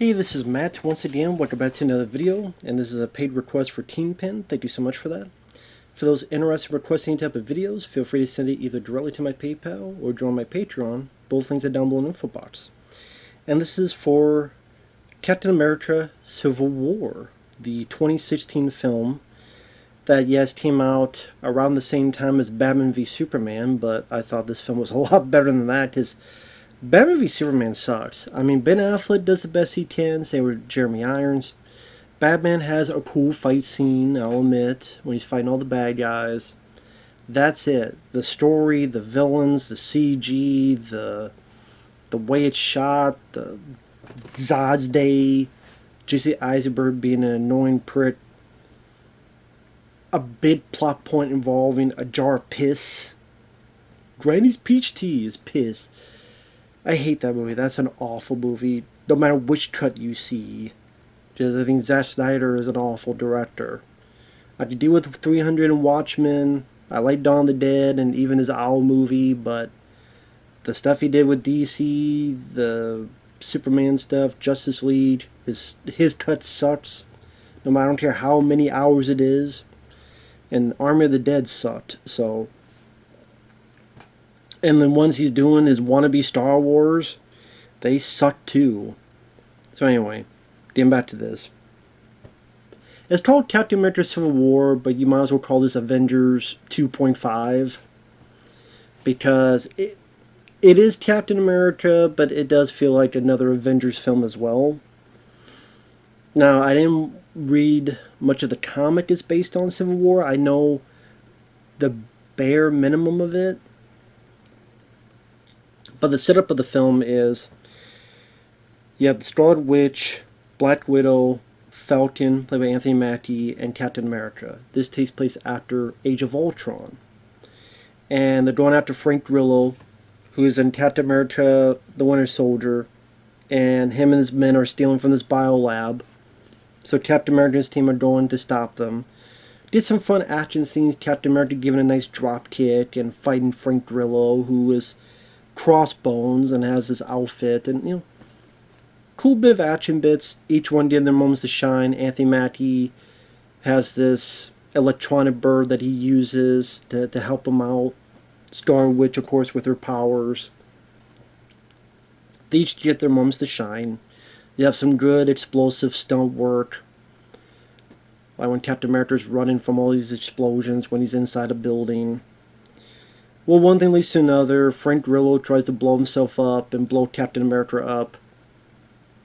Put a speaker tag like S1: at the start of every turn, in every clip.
S1: Hey, this is Matt once again. Welcome back to another video, and this is a paid request for KINGPIN. Thank you so much for that. For those interested in requesting any type of videos, feel free to send it either directly to my PayPal or join my Patreon. Both links are down below in the info box. And this is for Captain America Civil War, the 2016 film that, yes, came out around the same time as Batman v Superman, but I thought this film was a lot better than that because Batman v Superman sucks. I mean, Ben Affleck does the best he can, same with Jeremy Irons. Batman has a cool fight scene, I'll admit, when he's fighting all the bad guys. That's it. The story, the villains, the CG, the way it's shot, the Zod's Day, Jesse Eisenberg being an annoying prick, a big plot point involving a jar of piss. Granny's peach tea is piss. I hate that movie. That's an awful movie, no matter which cut you see. Because I think Zack Snyder is an awful director. I could deal with 300 and Watchmen. I like Dawn of the Dead and even his Owl movie, but the stuff he did with DC, the Superman stuff, Justice League, his cut sucks. No matter, I don't care how many hours it is. And Army of the Dead sucked, so. And the ones he's doing, his wannabe Star Wars, they suck too. So anyway, getting back to this. It's called Captain America Civil War, but you might as well call this Avengers 2.5. Because it is Captain America, but it does feel like another Avengers film as well. Now, I didn't read much of the comic it's based on Civil War. I know the bare minimum of it. But the setup of the film is you have the Scarlet Witch, Black Widow, Falcon, played by Anthony Mackie, and Captain America. This takes place after Age of Ultron. And they're going after Frank Grillo, who is in Captain America, the Winter Soldier, and him and his men are stealing from this biolab. So Captain America and his team are going to stop them. Did some fun action scenes, Captain America giving a nice drop kick and fighting Frank Grillo, who is Crossbones and has this outfit, and you know, cool bit of action bits, each one getting their moments to shine. Anthony Mackie has this electronic bird that he uses to help him out. Scarlet Witch, of course, with her powers. They each get their moments to shine. You have some good explosive stunt work, like when Captain America's running from all these explosions when he's inside a building. Well, one thing leads to another. Frank Grillo tries to blow himself up and blow Captain America up.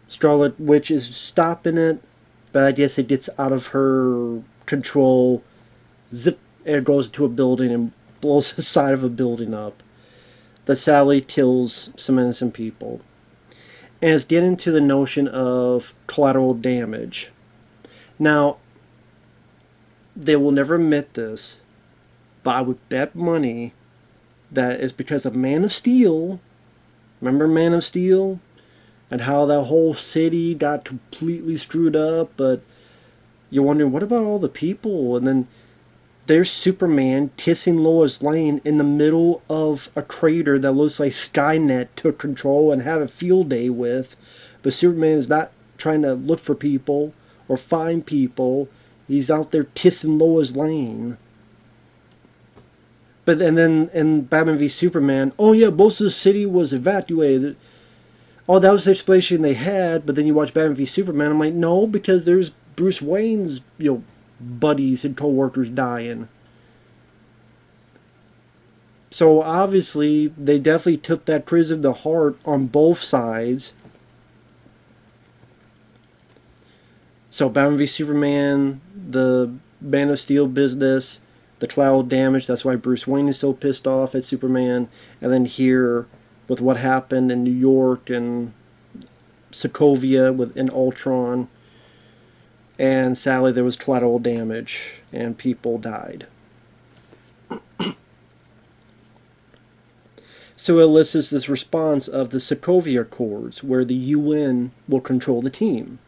S1: Scarlet Witch is stopping it, but I guess it gets out of her control. Zip, and it goes into a building and blows the side of a building up. That sadly kills some innocent people. And it's getting to the notion of collateral damage. Now, they will never admit this, but I would bet money that is because of Man of Steel. Remember Man of Steel? And how that whole city got completely screwed up, but you're wondering, what about all the people? And then there's Superman kissing Lois Lane in the middle of a crater that looks like Skynet took control and had a field day with. But Superman is not trying to look for people or find people. He's out there kissing Lois Lane. But and then in Batman v Superman, oh yeah, most of the city was evacuated. Oh, that was the explanation they had. But then you watch Batman v Superman, I'm like, no, because there's Bruce Wayne's, buddies and co-workers dying. So obviously they definitely took that criticism to heart on both sides. So Batman v Superman, the Man of Steel business, the collateral damage, that's why Bruce Wayne is so pissed off at Superman. And then here, with what happened in New York and Sokovia in Ultron. And sadly, there was collateral damage, and people died. So it elicits this response of the Sokovia Accords, where the UN will control the team.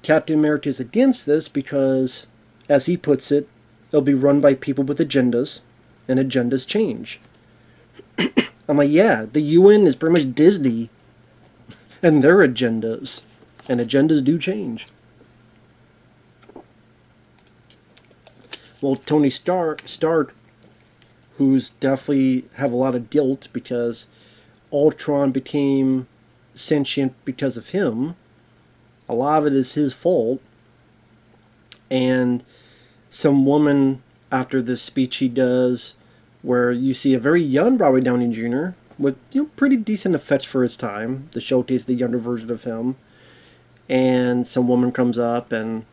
S1: Captain America is against this because, as he puts it, it'll be run by people with agendas, and agendas change. I'm like, yeah, the UN is pretty much Disney and their agendas. And agendas do change. Well, Tony Stark, who's definitely have a lot of guilt because Ultron became sentient because of him. A lot of it is his fault. And some woman, after this speech he does, where you see a very young Robert Downey Jr. with pretty decent effects for his time to showcase the younger version of him, and some woman comes up, and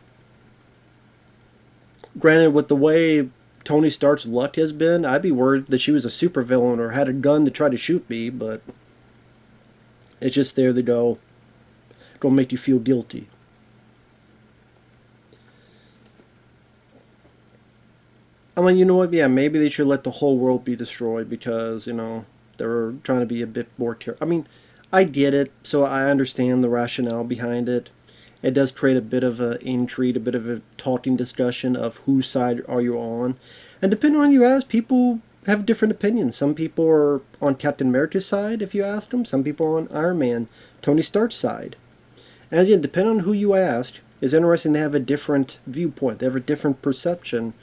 S1: granted, with the way Tony Stark's luck has been, I'd be worried that she was a supervillain or had a gun to try to shoot me, but it's just there to go, don't make you feel guilty. I'm like, you know what, yeah, maybe they should let the whole world be destroyed because, they're trying to be a bit more I mean, I get it, so I understand the rationale behind it. It does create a bit of an intrigue, a bit of a talking discussion of whose side are you on. And depending on who you ask, people have different opinions. Some people are on Captain America's side, if you ask them. Some people are on Iron Man, Tony Stark's side. And again, depending on who you ask, it's interesting they have a different viewpoint. They have a different perception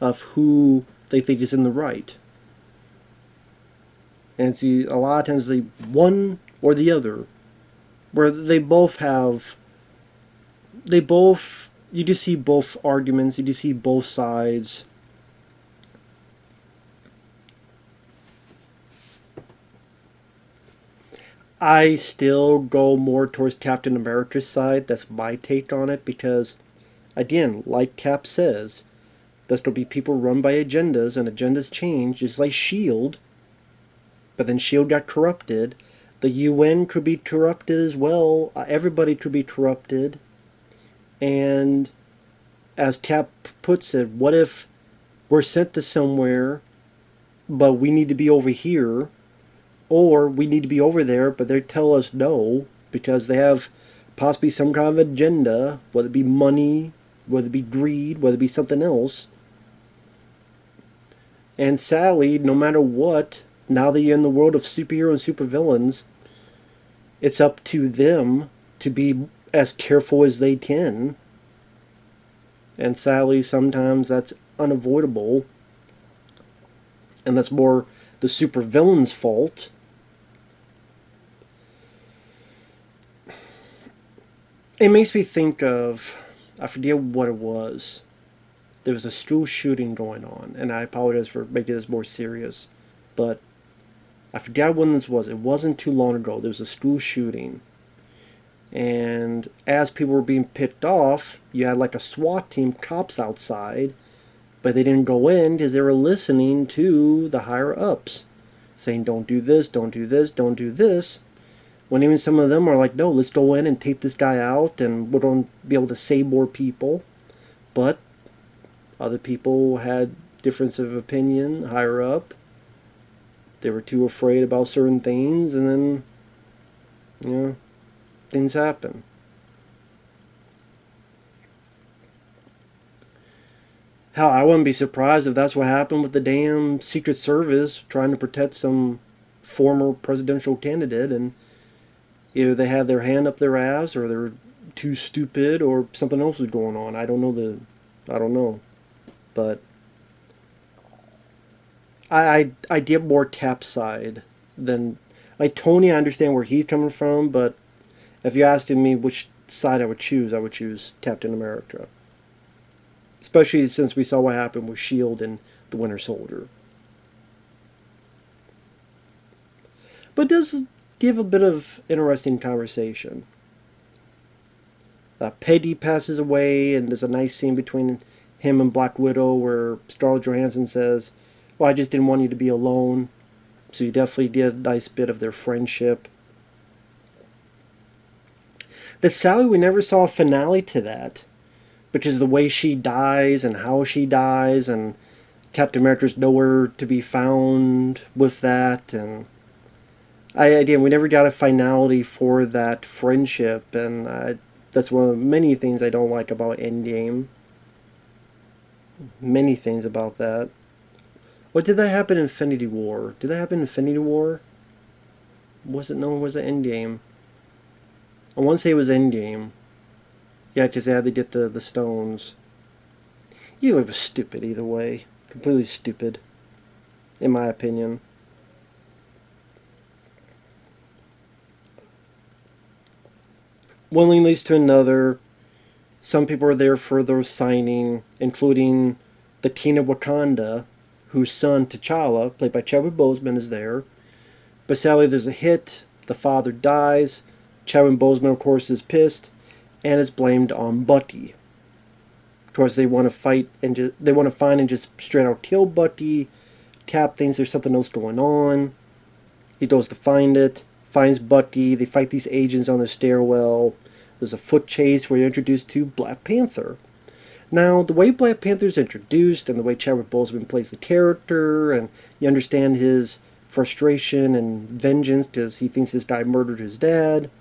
S1: of who they think is in the right. And see, a lot of times they one or the other, where they both have, you just see both arguments, you just see both sides. I still go more towards Captain America's side. That's my take on it because, again, like Cap says, there's going to be people run by agendas, and agendas change. It's like S.H.I.E.L.D., but then S.H.I.E.L.D. got corrupted. The UN could be corrupted as well. Everybody could be corrupted. And as Cap puts it, what if we're sent to somewhere, but we need to be over here, or we need to be over there, but they tell us no, because they have possibly some kind of agenda, whether it be money, whether it be greed, whether it be something else. And sadly, no matter what, now that you're in the world of superheroes and supervillains, it's up to them to be as careful as they can. And sadly, sometimes that's unavoidable. And that's more the supervillain's fault. It makes me think of, I forget what it was. There was a school shooting going on, and I apologize for making this more serious, but I forgot when this was. It wasn't too long ago. There was a school shooting, and as people were being picked off, you had like a SWAT team, cops outside, but they didn't go in because they were listening to the higher ups, saying don't do this, don't do this, don't do this. When even some of them are like, no, let's go in and take this guy out, and we're going to be able to save more people. But other people had difference of opinion higher up. They were too afraid about certain things, and then, things happen. Hell, I wouldn't be surprised if that's what happened with the damn Secret Service trying to protect some former presidential candidate, and either they had their hand up their ass, or they're too stupid, or something else was going on. I don't know. But I get more Cap's side than, like, Tony. I understand where he's coming from, but if you're asking me which side I would choose Captain America. Especially since we saw what happened with S.H.I.E.L.D. and the Winter Soldier. But it does give a bit of interesting conversation. Peggy passes away, and there's a nice scene between him and Black Widow where Scarlett Johansson says, well, I just didn't want you to be alone. So you definitely did a nice bit of their friendship. The Sally, we never saw a finale to that, because the way she dies and how she dies, and Captain America's nowhere to be found with that, and again, we never got a finality for that friendship, and that's one of the many things I don't like about Endgame. Many things about that. What did that happen in Infinity War? Did that happen in Infinity War? Was it Endgame? I want to say it was Endgame. Yeah, because they had to get the stones. Either way, it was stupid. Either way, completely stupid, in my opinion. One thing leads to another. Some people are there for their signing, including the King of Wakanda, whose son T'Challa, played by Chadwick Boseman, is there. But sadly, there's a hit. The father dies. Chadwick Boseman, of course, is pissed, and is blamed on Bucky. Of course, they want to fight and they want to find and just straight out kill Bucky. Cap thinks there's something else going on. He goes to find it. Finds Bucky. They fight these agents on the stairwell. There's a foot chase where you're introduced to Black Panther. Now, the way Black Panther is introduced and the way Chadwick Boseman plays the character, and you understand his frustration and vengeance because he thinks this guy murdered his dad.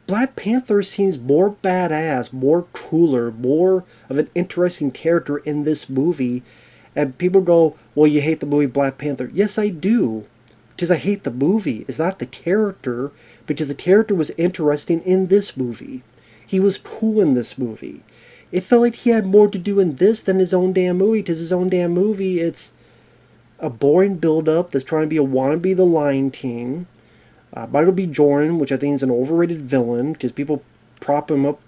S1: Black Panther seems more badass, more cooler, more of an interesting character in this movie. And people go, well, you hate the movie Black Panther. Yes, I do. Because I hate the movie. It's not the character, because the character was interesting in this movie. He was cool in this movie. It felt like he had more to do in this than his own damn movie, because his own damn movie, it's a boring build-up that's trying to be a wannabe The Lion King. Michael B. Jordan, which I think is an overrated villain, because people prop him up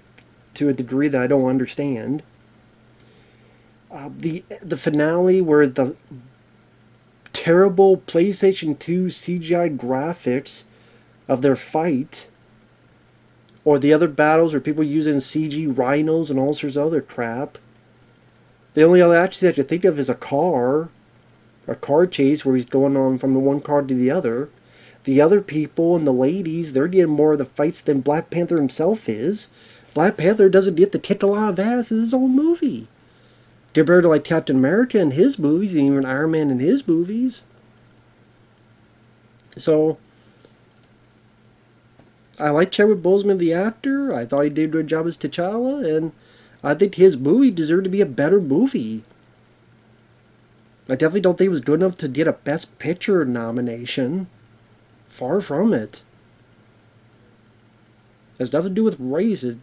S1: to a degree that I don't understand. The finale where the terrible PlayStation 2 CGI graphics of their fight, or the other battles where people using CG rhinos and all sorts of other crap. The only other action that you think of is a car chase where he's going on from the one car to the other. The other people and the ladies, they're getting more of the fights than Black Panther himself is. Black Panther doesn't get to kick a lot of ass in his own movie, compared to like Captain America in his movies and even Iron Man in his movies. So, I like Chadwick Boseman, the actor. I thought he did a good job as T'Challa, and I think his movie deserved to be a better movie. I definitely don't think it was good enough to get a Best Picture nomination. Far from it. It has nothing to do with race. It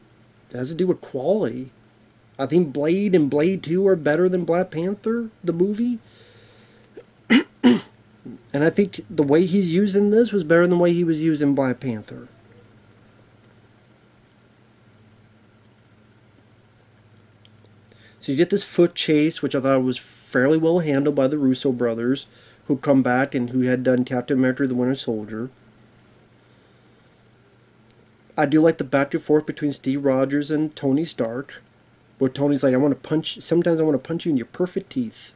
S1: has to do with quality. I think Blade and Blade 2 are better than Black Panther, the movie. And I think the way he's used in this was better than the way he was used in Black Panther. So you get this foot chase, which I thought was fairly well handled by the Russo brothers, who come back and who had done Captain America the Winter Soldier. I do like the back and forth between Steve Rogers and Tony Stark, where Tony's like, sometimes I want to punch you in your perfect teeth.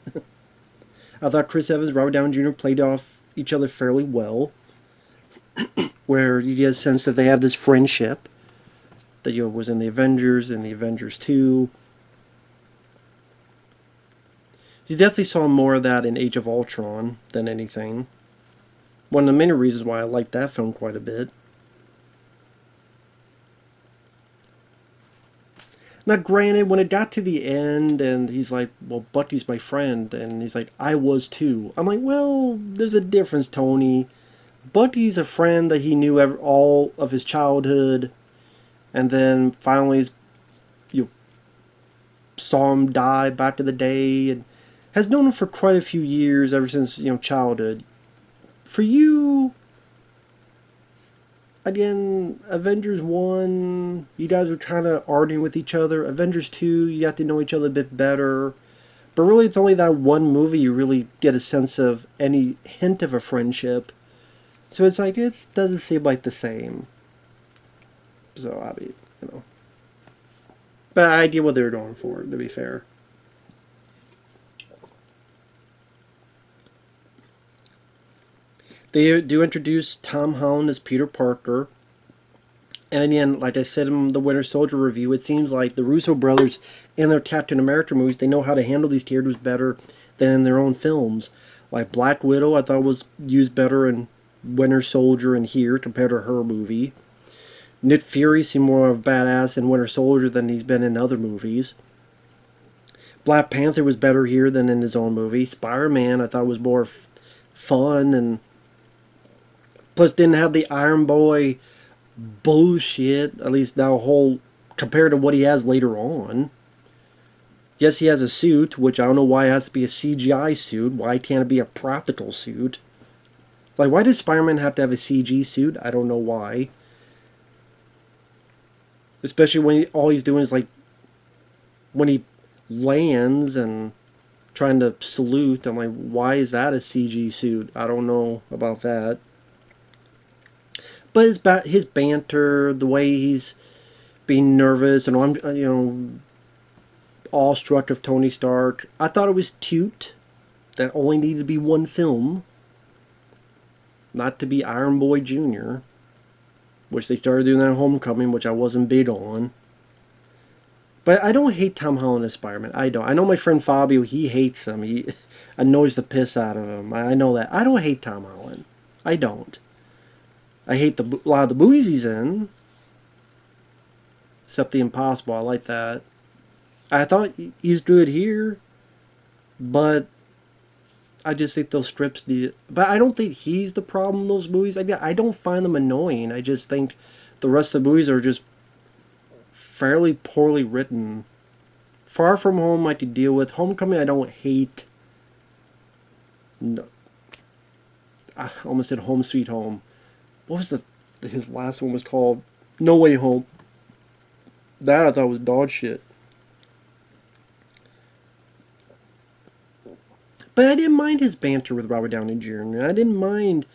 S1: I thought Chris Evans and Robert Downey Jr. played off each other fairly well, where you get a sense that they have this friendship that was in the Avengers and the Avengers 2. You definitely saw more of that in Age of Ultron than anything. One of the many reasons why I liked that film quite a bit. Now, granted, when it got to the end and he's like, well, Bucky's my friend, and he's like, I was too. I'm like, well, there's a difference, Tony. Bucky's a friend that he knew all of his childhood, and then finally you saw him die back in the day, and has known him for quite a few years, ever since, childhood. For you, again, Avengers 1, you guys were kind of arguing with each other. Avengers 2, you got to know each other a bit better. But really, it's only that one movie you really get a sense of any hint of a friendship. So it's like, it doesn't seem like the same. So, I mean, But I get what they were going for, to be fair. They do introduce Tom Holland as Peter Parker. And again, like I said in the Winter Soldier review, it seems like the Russo brothers in their Captain America movies, they know how to handle these characters better than in their own films. Like Black Widow, I thought was used better in Winter Soldier and here compared to her movie. Nick Fury seemed more of a badass in Winter Soldier than he's been in other movies. Black Panther was better here than in his own movie. Spider-Man, I thought was more fun, and plus didn't have the Iron Boy bullshit. At least now whole compared to what he has later on. Yes, he has a suit, which I don't know why it has to be a CGI suit. Why can't it be a practical suit? Like, why does Spider-Man have to have a CG suit? I don't know why. Especially when all he's doing is, like, when he lands and trying to salute. I'm like, why is that a CG suit? I don't know about that. But his banter, the way he's being nervous, and I'm, awestruck of Tony Stark. I thought it was cute. That only needed to be one film, not to be Iron Boy Jr., which they started doing that at Homecoming, which I wasn't big on. But I don't hate Tom Holland as Spider-Man. I don't. I know my friend Fabio, he hates him. He annoys the piss out of him. I know that. I don't hate Tom Holland. I don't. I hate a lot of the movies he's in. Except The Impossible. I like that. I thought he's good here. But I just think those strips need it. But I don't think he's the problem in those movies. I don't find them annoying. I just think the rest of the movies are just fairly poorly written. Far From Home I could deal with. Homecoming I don't hate. No. I almost said Home Sweet Home. What was his last one was called? No Way Home. That I thought was dog shit. But I didn't mind his banter with Robert Downey Jr. I didn't mind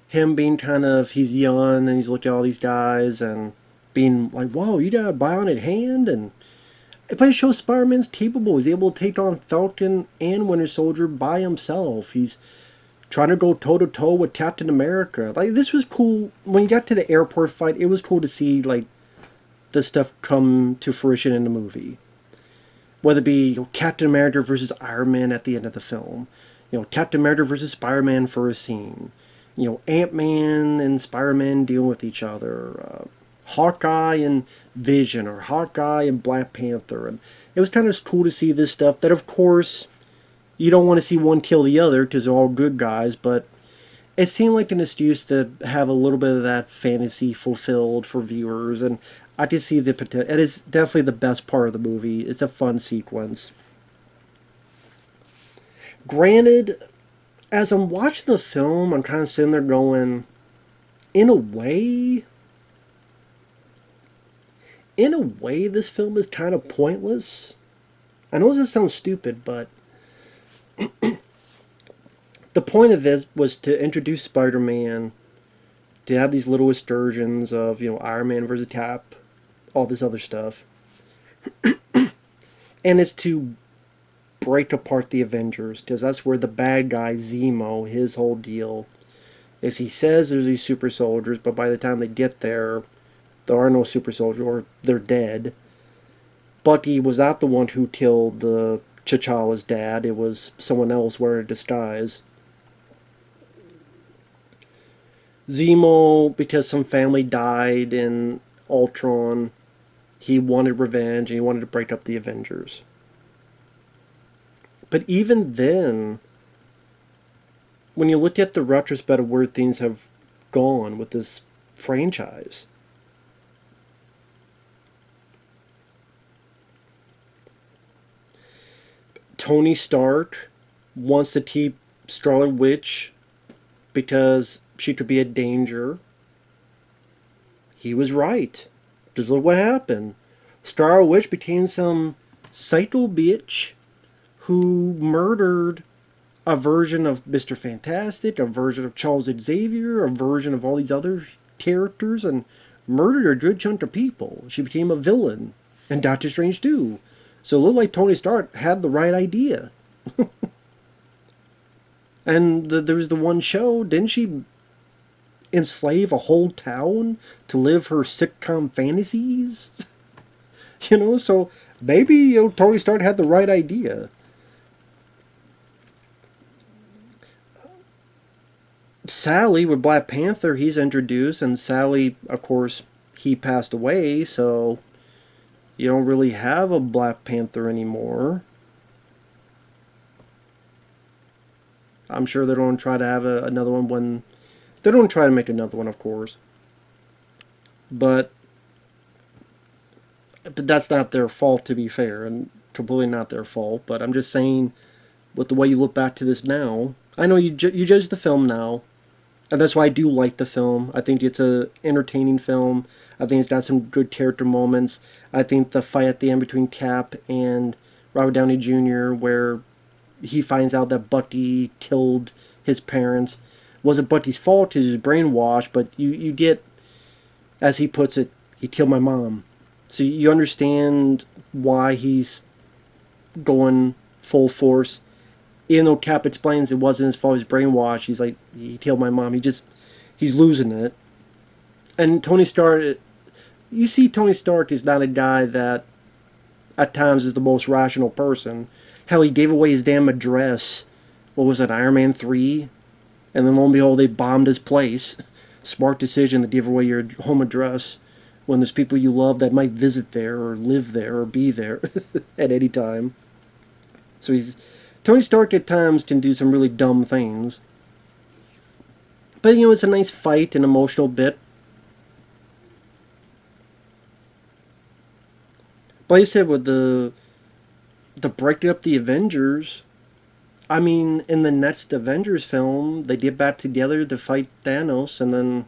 S1: him being kind of, he's young and he's looking at all these guys and being like, whoa, you got a bionic hand? And but it shows Spider-Man's capable. He's able to take on Falcon and Winter Soldier by himself. He's trying to go toe-to-toe with Captain America. Like, this was cool. When you got to the airport fight, it was cool to see, like, this stuff come to fruition in the movie. Whether it be Captain America versus Iron Man at the end of the film. Captain America versus Spider-Man for a scene. Ant-Man and Spider-Man dealing with each other. Hawkeye and Vision, or Hawkeye and Black Panther. And it was kind of cool to see this stuff that, of course, you don't want to see one kill the other because they're all good guys, but it seemed like an excuse to have a little bit of that fantasy fulfilled for viewers, and I can see the potential. It is definitely the best part of the movie. It's a fun sequence. Granted, as I'm watching the film, I'm kind of sitting there going, in a way, this film is kind of pointless. I know this sounds stupid, but the point of it was to introduce Spider-Man, to have these little excursions of, Iron Man versus Cap, all this other stuff. And it's to break apart the Avengers, because that's where the bad guy, Zemo, his whole deal is he says there's these super soldiers, but by the time they get there are no super soldiers, or they're dead. Bucky was not the one who killed the T'Challa's dad. It was someone else wearing a disguise. Zemo, because some family died in Ultron, he wanted revenge and he wanted to break up the Avengers. But even then, when you look at the retrospect of where things have gone with this franchise, Tony Stark wants to keep Scarlet Witch because she could be a danger. He was right. Just look what happened. Scarlet Witch became some psycho bitch who murdered a version of Mr. Fantastic, a version of Charles Xavier, a version of all these other characters, and murdered a good chunk of people. She became a villain. And Doctor Strange too. So it looked like Tony Stark had the right idea. And there was the one show, didn't she enslave a whole town to live her sitcom fantasies? So maybe Tony Stark had the right idea. Sally with Black Panther, he's introduced, and Sally, of course, he passed away, so you don't really have a Black Panther anymore. I'm sure they don't try to have another one when... They don't try to make another one, of course. But that's not their fault, to be fair, and completely not their fault. But I'm just saying, with the way you look back to this now, I know you judge the film now, and that's why I do like the film. I think it's a entertaining film. I think it's got some good character moments. I think the fight at the end between Cap and Robert Downey Jr., where he finds out that Bucky killed his parents, wasn't Bucky's fault. He was brainwashed, but you get, as he puts it, he killed my mom. So you understand why he's going full force. Even though Cap explains it wasn't his fault, he was brainwashed. He's like, he killed my mom. He's losing it. And Tony Stark, you see Tony Stark is not a guy that at times is the most rational person. Hell, he gave away his damn address. What was it, Iron Man 3? And then lo and behold, they bombed his place. Smart decision to give away your home address when there's people you love that might visit there or live there or be there at any time. So Tony Stark at times can do some really dumb things. But it's a nice fight, an emotional bit. But like I said, with the breaking up the Avengers, I mean, in the next Avengers film, they get back together to fight Thanos, and then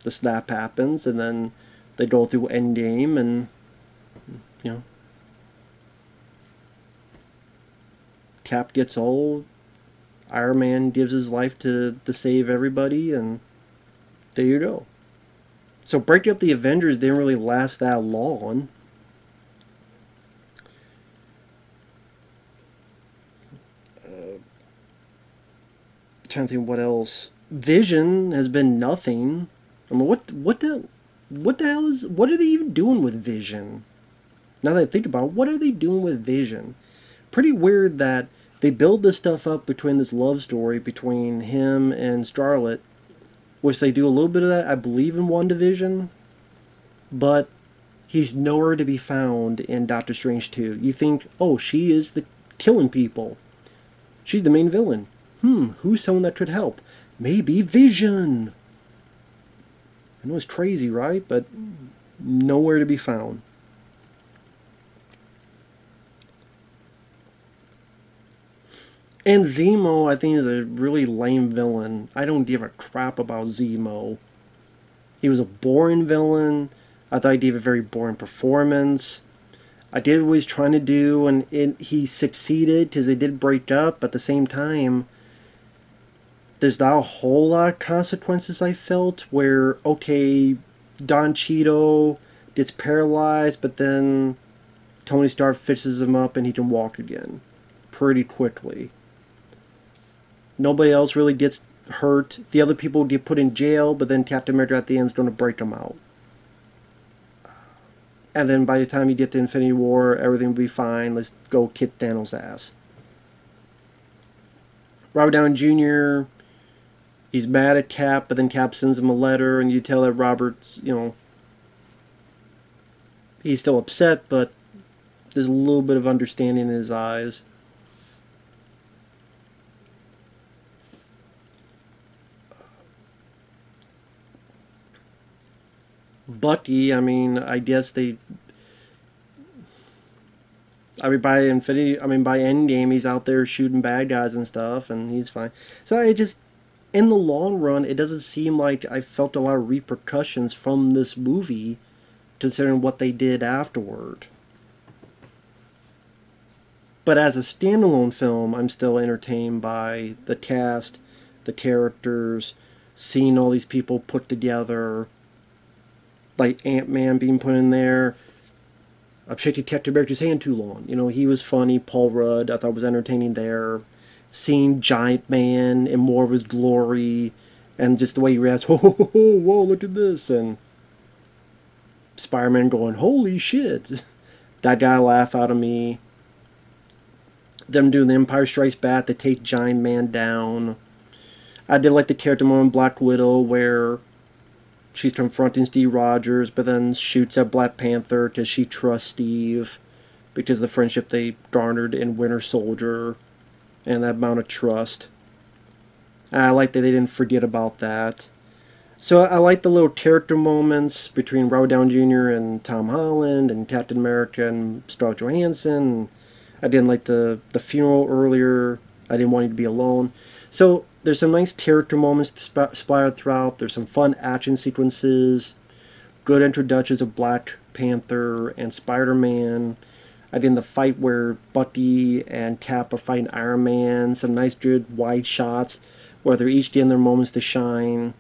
S1: the snap happens, and then they go through Endgame, and Cap gets old, Iron Man gives his life to save everybody, and there you go. So breaking up the Avengers didn't really last that long. Trying to think what else. Vision has been what are they even doing with Vision? Now that I think about it, what are they doing with Vision? Pretty weird that they build this stuff up between this love story between him and Scarlet, which they do a little bit of that, I believe, in WandaVision, but he's nowhere to be found in Doctor Strange 2. You think, oh, she is the killing people. She's the main villain. Who's someone that could help? Maybe Vision. I know it's crazy, right? But nowhere to be found. And Zemo, I think, is a really lame villain. I don't give a crap about Zemo. He was a boring villain. I thought he gave a very boring performance. I did what he was trying to do, and he succeeded because they did break up. But at the same time, there's not a whole lot of consequences, I felt, where, okay, Don Cheeto gets paralyzed, but then Tony Stark fixes him up and he can walk again pretty quickly. Nobody else really gets hurt. The other people get put in jail, but then Captain America at the end is going to break them out. And then by the time you get to Infinity War, everything will be fine. Let's go kick Thanos' ass. Robert Downey Jr., he's mad at Cap, but then Cap sends him a letter, and you tell that Robert's, he's still upset, but there's a little bit of understanding in his eyes. Bucky, I mean, I guess by Endgame, he's out there shooting bad guys and stuff, and he's fine. So in the long run, it doesn't seem like I felt a lot of repercussions from this movie, considering what they did afterward. But as a standalone film, I'm still entertained by the cast, the characters, seeing all these people put together, like Ant-Man being put in there. I've shaken Captain America's hand too long. He was funny. Paul Rudd, I thought, was entertaining there. Seeing Giant Man in more of his glory, and just the way he reacts, whoa, look at this, and Spider-Man going, holy shit. That guy laughed out of me. Them doing the Empire Strikes Back to take Giant Man down. I did like the character moment in Black Widow where she's confronting Steve Rogers, but then shoots at Black Panther because she trusts Steve because of the friendship they garnered in Winter Soldier and that amount of trust. I like that they didn't forget about that. So I like the little character moments between Robert Downey Jr. and Tom Holland and Captain America and Scarlett Johansson. I didn't like the funeral earlier. I didn't want him to be alone. So there's some nice character moments splattered throughout. There's some fun action sequences, good introductions of Black Panther and Spider-Man. I did the fight where Bucky and Cap are fighting Iron Man. Some nice, good wide shots where they're each getting their moments to shine.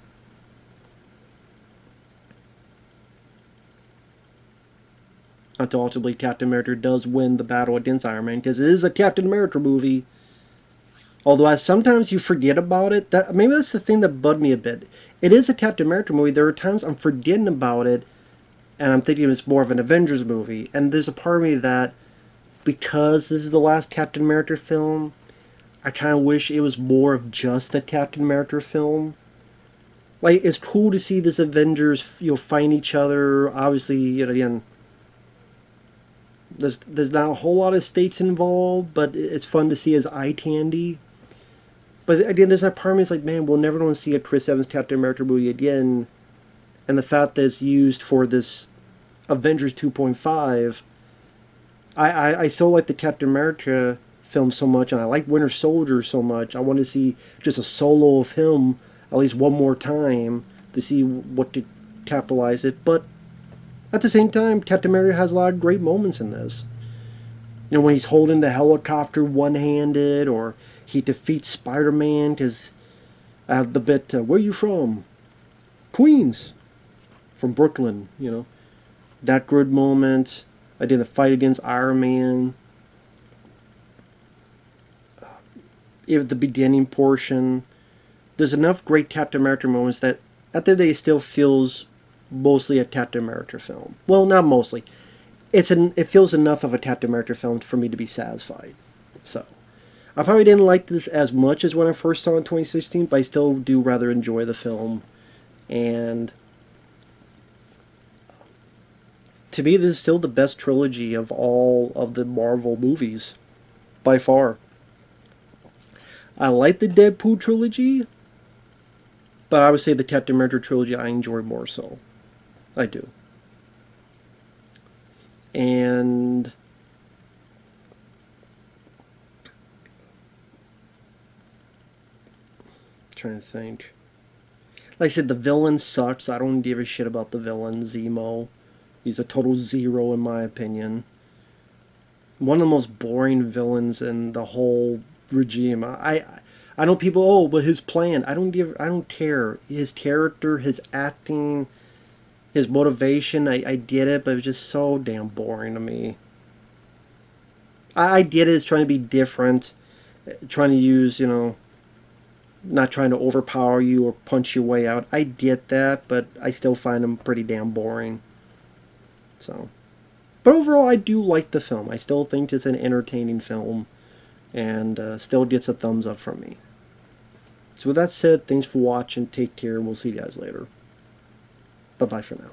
S1: Until ultimately Captain America does win the battle against Iron Man, because it is a Captain America movie. Although sometimes you forget about it. Maybe that's the thing that bugged me a bit. It is a Captain America movie. There are times I'm forgetting about it, and I'm thinking it's more of an Avengers movie. And there's a part of me that, because this is the last Captain America film, I kind of wish it was more of just a Captain America film. Like, it's cool to see this Avengers, fight each other. Obviously, again, there's not a whole lot of stakes involved, but it's fun to see as eye candy. But again, there's that part of me that's like, man, we'll never want to see a Chris Evans Captain America movie again. And the fact that it's used for this Avengers 2.5, I so like the Captain America film so much, and I like Winter Soldier so much. I want to see just a solo of him at least one more time to see what to capitalize it. But at the same time, Captain America has a lot of great moments in this. When he's holding the helicopter one-handed, or he defeats Spider-Man because the bit, where are you from? Queens. From Brooklyn, That good moment. I did the fight against Iron Man. The beginning portion. There's enough great Captain America moments that at the end of the day it still feels mostly a Captain America film. Well, not mostly. It feels enough of a Captain America film for me to be satisfied. So, I probably didn't like this as much as when I first saw it in 2016, but I still do rather enjoy the film. And to me, this is still the best trilogy of all of the Marvel movies, by far. I like the Deadpool trilogy, but I would say the Captain America trilogy I enjoy more so. I do. And trying to think. Like I said, the villain sucks. I don't give a shit about the villain, Zemo. He's a total zero in my opinion. One of the most boring villains in the whole regime. I know people, oh, but his plan. I don't care. His character, his acting, his motivation, I get it, but it was just so damn boring to me. I get it, it's trying to be different, trying to use, not trying to overpower you or punch your way out. I get that, but I still find him pretty damn boring. So, but overall, I do like the film. I still think it's an entertaining film, and still gets a thumbs up from me. So with that said, thanks for watching, take care, and we'll see you guys later. Bye-bye for now.